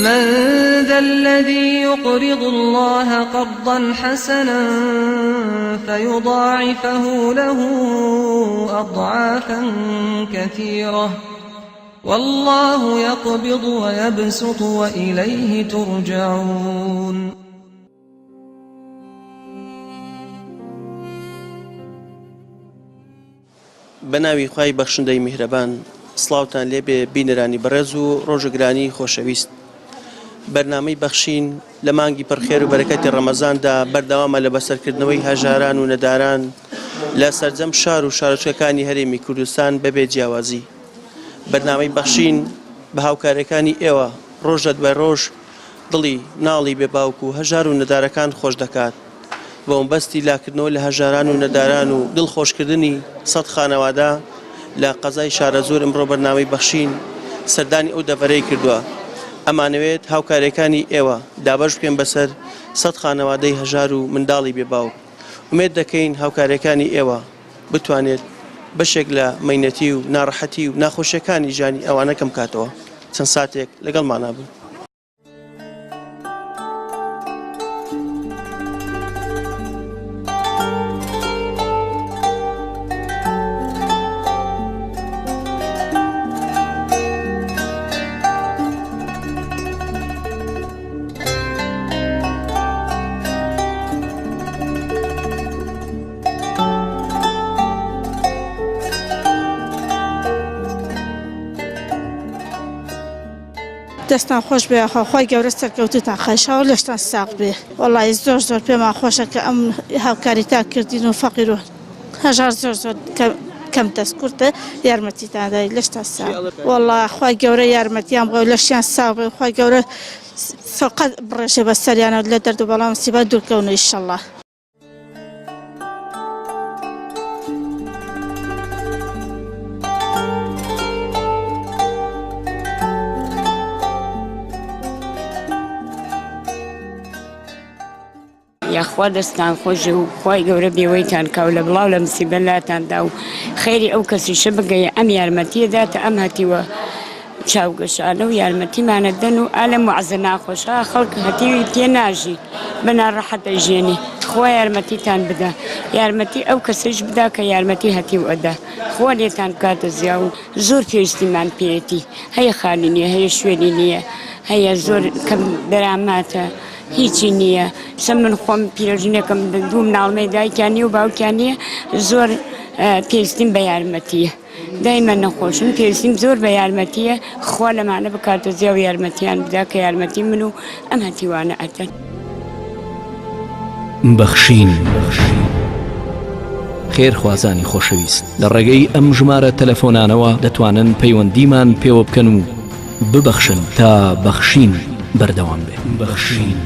من ذا الذي يقرض الله قرضا حسنا فيضاعفه له أضعافا كثيرة والله يقبض ويبسط وإليه ترجعون. بەناوی خوای بەخشندەی میهرەبان سڵاوتان لێبێ بینەرانی بەڕێز و ڕۆژەگرانی خۆشەویست. بەرنامەی بەخشین لە مانگی پڕخێر و بەرەکەتی ڕەمەزاندا بەردەوامە لە بەسەرکردنەوەی هەژاران و نەداران لە سەرجەم شار و شارۆچکەکانی هەرێمی کوردستان بەبێ جیاوازی. بەرنامەی بەخشین بە هاوکارەکانی ئێوە ڕۆژە دوای ڕۆژ دڵی ناڵی بێباوک و هەژار و نەدارەکان خۆش دەکات. بە مەبەستی لاکردنەوە لە هەژاران و نەداران و دڵخۆشکردنی سەد خانەوادا لە قەزای شارە زۆر ئەمڕۆ بەرنامەی بەخشین سەردانی ئەو دەڤەرەی کردووە. ئەمانەوێت هاوکارەکانی ئێوە دابەش بکەن بەسەر سەد خانەوادەی هەژار و منداڵی بێباوک. ئومێد دەکەین هاوکارەکانی ئێوە بتوانێت بەشێک لە مەینەتی و ناڕەحەتی و ناخۆشیەکانی ژانی ئەوانە کەم کاتەوە. چەند ساتێک لەگەڵمانە بن. دەستان خۆش بێ خۆی گەورە سەرکەوتوتان خەشاوە لەشتان ساق بێ. وەڵی زۆر پێمان خۆشە کە ئەم هاوکاریتان کردین و فەقیر و هەژار زۆر کەم دەستکورتە یارمەتیتاندای لەشتان ساق. وەڵی خۆی گەورە یارمەتیان بڵێ لەشیان ساق بێ خۆی گەورە فەقەت بڕێژێ بە سەریانە لە دەرد و بەڵام سیبە دوورکەون ئینشەڵڵا. یاخوا دەستان خۆش و خی گەورە بێوەیتان کاو لە بڵاو لە مسیبەلاتاندا و خێری ئەو کەسیشە بگەیە ئەم یارمەتیەداتە ئەم هەتیوە چاوگەشانە و یارمەتیمانە دەن و ئالەم وعزە ناخۆشە خەڵک هەتیوی پێ ناژی بە ناڕەحەتە ژێنێ خوا یارمەتیتان بدە یارمەتی ئەو کەسش بدا کە یارمەتی هەتیو ئەدا خوا لێتان کاتە زیا و زۆر پێویستیمان پێێتی هەیە خالی نییە هەیە شوێنی نییە هەیە زۆر کەم دەراماتە هیچی نییە سە من خۆم پیرۆژینەکەم دوو مناڵمەی دایکیانی و باوکیانیە زۆر پێویستیم بە یارمەتیە دایمە نەخۆشم پێویستیم زۆر بە یارمەتیە خوا لەمانە بکاتە زیا و یارمەتیان بدا کە یارمەتی من و ئەم هەتیوانە ئەتەن. بەخشین خێرخوازانی خۆشەویست لە ڕێگەی ئەم ژمارە تەلەفۆنانەوە دەتوانن پەیوەندیمان پێوە بکەن و ببەخشن تا بەخشین بەردەوام بێ. بەخشین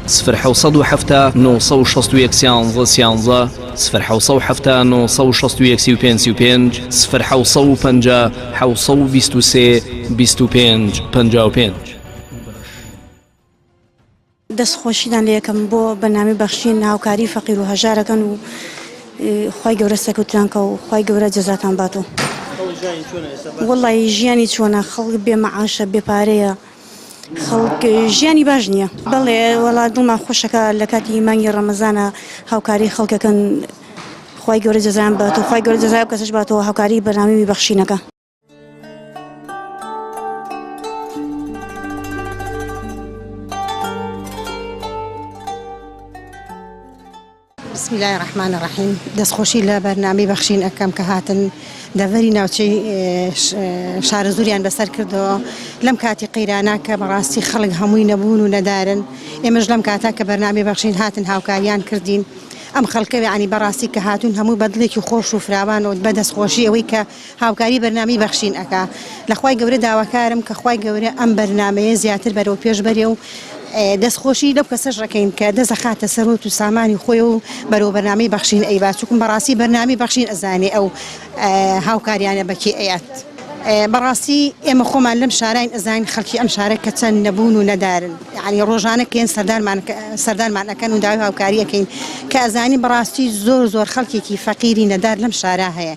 0 961 11 0 965 0 723 25 55. دەستخۆشیدان لە یەکەم بۆ بەنامەی بەخشین هاوکاری فەقیر و هەژارەکەن و خی گەورە سەکەوتیانکە و خی گەورە جەزاتان باتەوە. وەڵی ژیانی چۆنە خەڵک بێ مەعاشە بێپارەیە خەڵک ژیانی باش نییە بەڵێ وەڵا دڵمان خۆشەکە لە کاتی مانگی ڕەمەزانە هاوکاری خەڵکەکەن خی گەورە جەزایان باتەوە خی گەورە جەزای کەسش باتەوە هاوکاری بەنامەی بەخشینەکە. بسم الله الرحمن الرحیم. دەستخۆشی لە بەرنامەی بەخشین ئەەکەم کە هاتن دەڤەری ناوچەی شارە زوریان بەسەر کردەوە لەم کاتی قەیرانە کە بەڕاستی خەڵک هەمووی نەبوون و نەدارن. ئێمەش لەم کاتا کە بەرنامەی بەخشین هاتن هاوکاریان کردین ئەم خەڵکە عنی بەڕاستی کە هاتوون هەموو بەدڵێکی خۆش و فراوان و بە دەستخۆشی ئەوەی کە هاوکاری بەرنامەی بەخشین ئەکا لەخوای گەورە داواکارم کە خوای گەورە ئەم بەرنامەیە زیاتر بەرەو پێش بەرێ و دەستخۆشی لەو کەسەش ڕەکەین کە دەزەخاتە سەرۆت و سامانی خۆی و بەرەو بەرنامەی بەخشین ئەیبا چووکم بەڕاستی بەرنامەی بەخشین ئەزانێ ئەو هاوکاریانە بەکێ ئەیات. بەڕاستی ئێمە خۆمان لەم شارین ئەزانین خەڵکی ئەم شارە کە چەند نەبوون و نەدارن یعنی ڕۆژانە کێن سەردارمان ئەەکەن و داوای هاوکاری ئەەکەین کە ئەزانی بەڕاستی زۆر خەڵکێکی فەقیری نەدار لەم شارە هەیە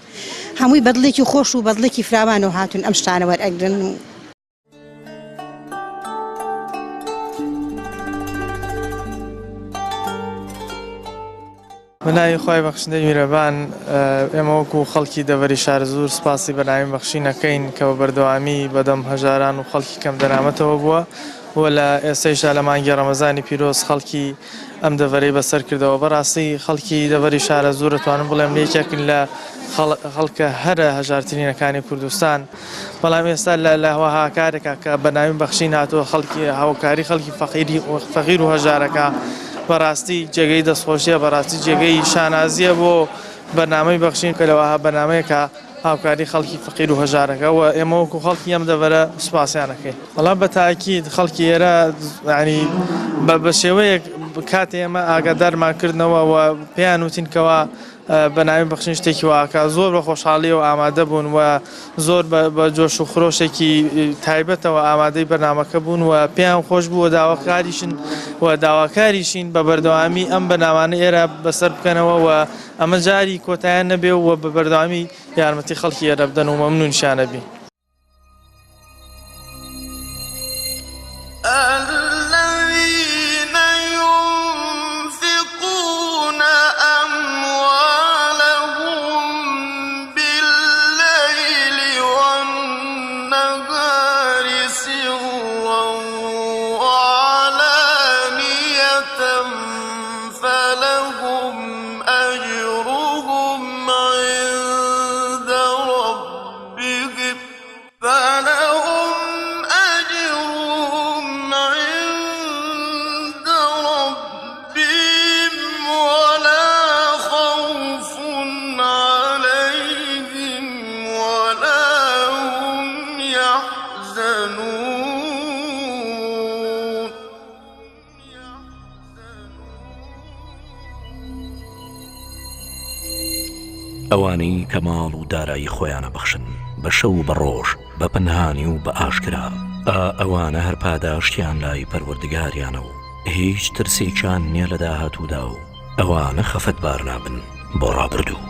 هەمووی بەدڵێکی خۆش و بەدڵێکی فراوان و هاتون ئەم شتانە وەرئەگرن. بەناوی خۆی بەخشندەی میرەبان ئێمە وەکو خەڵکی دەڤەری شارەزور سپاسی بەناوی بەخشینەکەین کە بە بەردەوامی بەدەم هەژاران و خەڵکی کەم دەرامەتەوە بووە و لە ئێستەیشدا لە مانگی ڕەمەزانی پیرۆز خەڵکی ئەم دەڤەرەی بەسەر کردەوە. بەڕاستی خەڵکی دەڤەری شارەزور دەتوانم بڵێم یەکێکن لە خەڵکە هەرە هەژارترینەکانی کوردستان، بەڵام ئێستا لە هاوکارێکە کە بەناوی بەخشین هاتووە خەڵکی هاوکاری خەڵکی فەقیر و هەژارەکە بەڕاستی جێگەی دەستخۆشیە، بەڕاستی جێگەی شانازیە بۆ بەرنامەی بەخشین کە لەوەها بەنامەیەکە هاوکاری خەڵکی فەقیر و هەژارەکە و ئێمە وەکو خەڵکی ئەم دەڤەرە سوپاسیانەکەین. وەڵام بە تاکید خەڵکی ئێرە ینی بە شێوەیەک کاتێ ئێمە ئاگادارمان کردنەوە و پێیان وتینکەوە بەناوی بەخشین شتێکی واکە زۆر بە خۆشحاڵیەوە ئامادە بوون و زۆر بە جۆش و خرۆشێکی تایبەتەوە ئامادەی بەرنامەکە بوون و پێیان خۆش بووە داواکاریشین بە بەردەوامی ئەم بەنامانە ئێرە بەسەر بکەنەوە و ئەمە جاری کۆتاییان نەبێ و بە بەردەوامی یارمەتی خەڵکی ئێرە بدەن و مەمنونشیانە بین. ئەوانەی کە ماڵ و دارایی خۆیانە بەخشن بە شەو و بە ڕۆژ بە پەنهانی و بە ئاشکرا ئەوانە هەر پاداشتیان لای پەروەردگاریانە و هیچ ترسێکیان نییە لە داهاتوودا و ئەوانە خەفەتبار نابن بۆ ڕابردوو.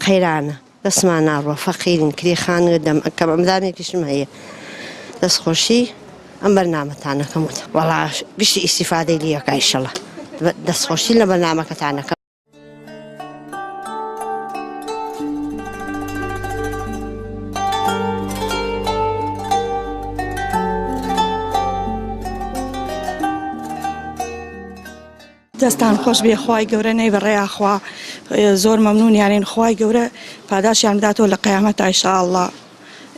قەیرانە دەستمان ناڕوە فەقیرین کرێخانە دەم ئەکەم ئەمدانێکیشم هەیە دەستخۆشی ئەم بەرنامەتانەکەموت وەڵا گشتی ئیسیفادەی لیەکە ئیشەڵا دەستخۆشی لە بەرنامەکەتانەکە. دەستان خۆش بێ خوای گەورە نەی بەڕێیاخوا زۆر مەمنون یانین خوای گەورە پاداشیان بداتەوە لە قیامەت ئینشاءالله.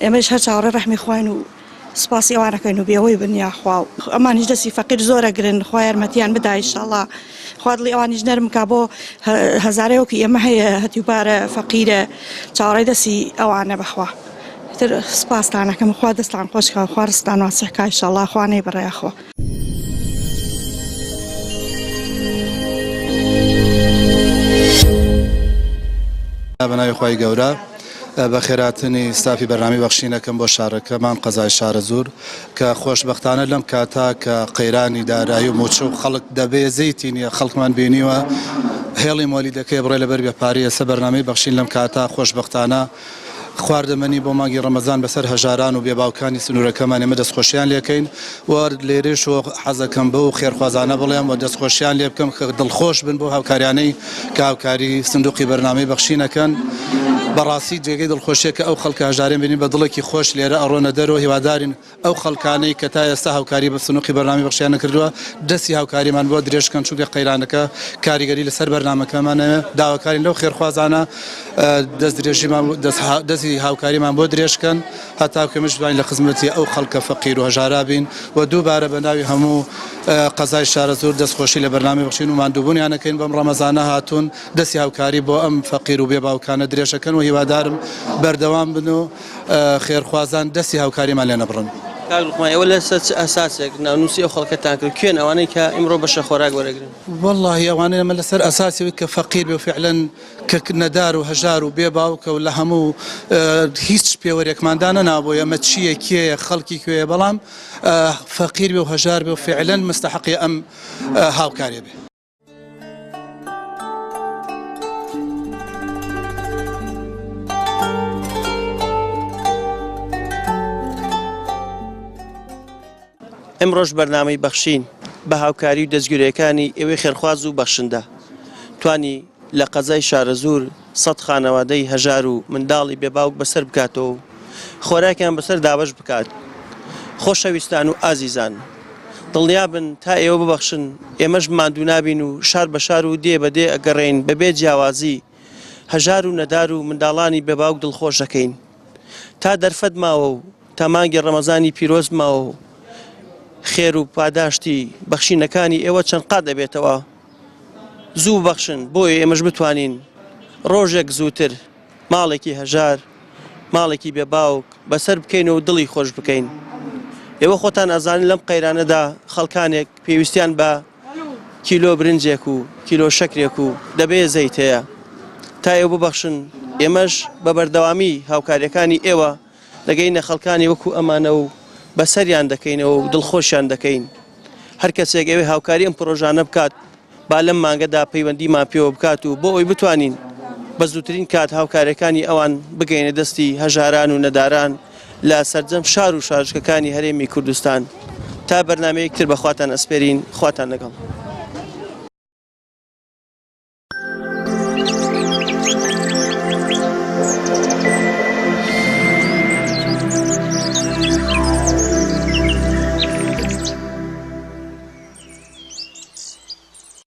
ئێمەش هەر چاوەڕێ ڕەحمی خوین و سپاسی ئەوانەکەین و بێەوەی بنیاخوا و ئەمان هیچ دەستی فەقیر زۆرە گرن خوا یارمەتیان بدا ئینشاءالله. خوا دڵی ئەوانیش نەرم کا بۆ هەزارەیەکی ئێمە هەیە هەتیوبارە فەقیرە چاوەڕێی دەستی ئەوانە بەخوا تر سپاسانەکەم خوا دەستان خۆشکە خوا ڕستان واسەکە ئینشاءالله خوا نەی بەڕێیاخوا. بەناوی خۆی گەورە بە خێراتنی ستافی بەرنامی بەخشینەکەم بۆ شارەکەمان قەزای شارەزور کە خۆشبەختانە لەم کاتا کە قەیرانی دارایی و موچە و خەڵک دەبێ زەیتی نییە خەڵکمان بینیوە هێڵی مۆلیدەکەی بڕێ لەبەر بێ پارەیە سە بەرنامەی بەخشین لەم کاتا خۆشبەختانە خواردەمەنی بۆ مانگی ڕەمەزان بەسەر هەژاران و بێباوکانی سنوورەکەمان ئێمە دەستخۆشیان لێکەین و لێرەش و حەزەکەم بە و خێرخوازانە بڵێم و دەستخۆشیان لێ بکەم کە دڵخۆش بن بۆ هاوکاریانەی کە هاوکاری سندوقی بەرنامەی بەخشینەکەن. بەڕاستی جێگەی دڵخۆشیە کە ئەو خەڵکە هەژارێن بینین بە دڵێکی خۆش لێرە ئەڕۆنە دەرەوە هیوادارین ئەو خەڵکانەی کە تا ئێستا هاوکاری بە سنوقی بەرنامی بەخشیانە کردووە دەستی هاوکاریمان بۆ درێژکەن چونکە قەیرانەکە کاریگەری لەسەر بەرنامەکەمانە داواکارین لەو خێرخوازانە دەستی هاوکاریمان بۆ درێژکەن هەتا کەمش بین لە خزمەتی ئەو خەڵکە فەقیر و هەژارا بین و دووبارە بە ناوی هەموو قەزای شارەزور دەستخۆشی لە بەرنامی بەخشین و ماندووبوونیانەکەین بەم ڕەمەزانە هاتوون دەستی هاوکاری بۆ ئەم فەقیر و بێباوکانە درێژەکەن و هیوادارم بەردەوام بن و خێرخوازان دەستی هاوکاریمان لێ نەبڕن. ئێوە لە ئەساسێک ناونووسی ئەو خەڵکەتان کرد کوێن ئەوانەی کە ئیمڕۆ بەشە خۆراک وەرەگرن؟ والله ئەوانەیە ئەمە لەسەر ئەساسیەوەی کە فەقیر بێ و فعلەن کە نەدار و هەژار و بێباوکە و لە هەموو هیچ پێوەرێکماندانە نابۆیە ئەمە چییە کێیە خەڵکی کوێیە بەڵام فەقیر بێ و هەژار بێ و فعلەن مستحقی ئەم هاوکاریە بێ. ئەمڕۆژ بەرنامەی بەخشین بە هاوکاری و دەستگیرەکانی ئێوەی خێرخواز و بەخشندە توانی لە قەزای شارەزور 100 خانەوادەی هەژار و منداڵی بێباوک بەسەر بکاتەوە و خۆراکیان بەسەر دابەش بکات. خۆشەویستان و ئازیزان، دڵنیابن تا ئێوە ببەخشن ئێمەش ماندوو نابین و شار بە شار و دێ بەدێ ئەگەڕێین بەبێ جیاوازی هەژار و نەدار و منداڵانی بێباوک دڵخۆش دەکەین. تا دەرفەت ماوە و تا مانگی ڕەمەزانی پیرۆز ماوە و خێر و پاداشتی بەخشینەکانی ئێوە چەند قات دەبێتەوە. زوو بەخشن بۆیە ئێمەش بتوانین ڕۆژێک زووتر ماڵێکی هەژار ماڵێکی بێباوک بەسەر بکەین و دڵی خۆش بکەین. ئێوە خۆتان ئەزانن لەم قەیرانەدا خەڵکانێک پێویستیان بە کیلۆ برنجێک و کیلۆ شەکرێک و دەبێ زەیت هەیە. تا ئێوە ببەخشن ئێمەش بە بەردەوامی هاوکاریەکانی ئێوە دەگەینە خەڵکانی وەکو ئەمانە و بەسەریان دەکەینەوە و دڵخۆشیان دەکەین. هەر کەسێک ئێوەی هاوکاری ئەم پرۆژانە بکات با لەم مانگەدا پەیوەندیمان پێوە بکات و بۆ ئەوی بتوانین بە زووترین کات هاوکاریەکانی ئەوان بگەینە دەستی هەژاران و نەداران لە سەرجەم شار و شارژکەکانی هەرێمی کوردستان. تا بەرنامەیەکتر بەخواتان ئەسپێرین، خواتان لەگەڵ.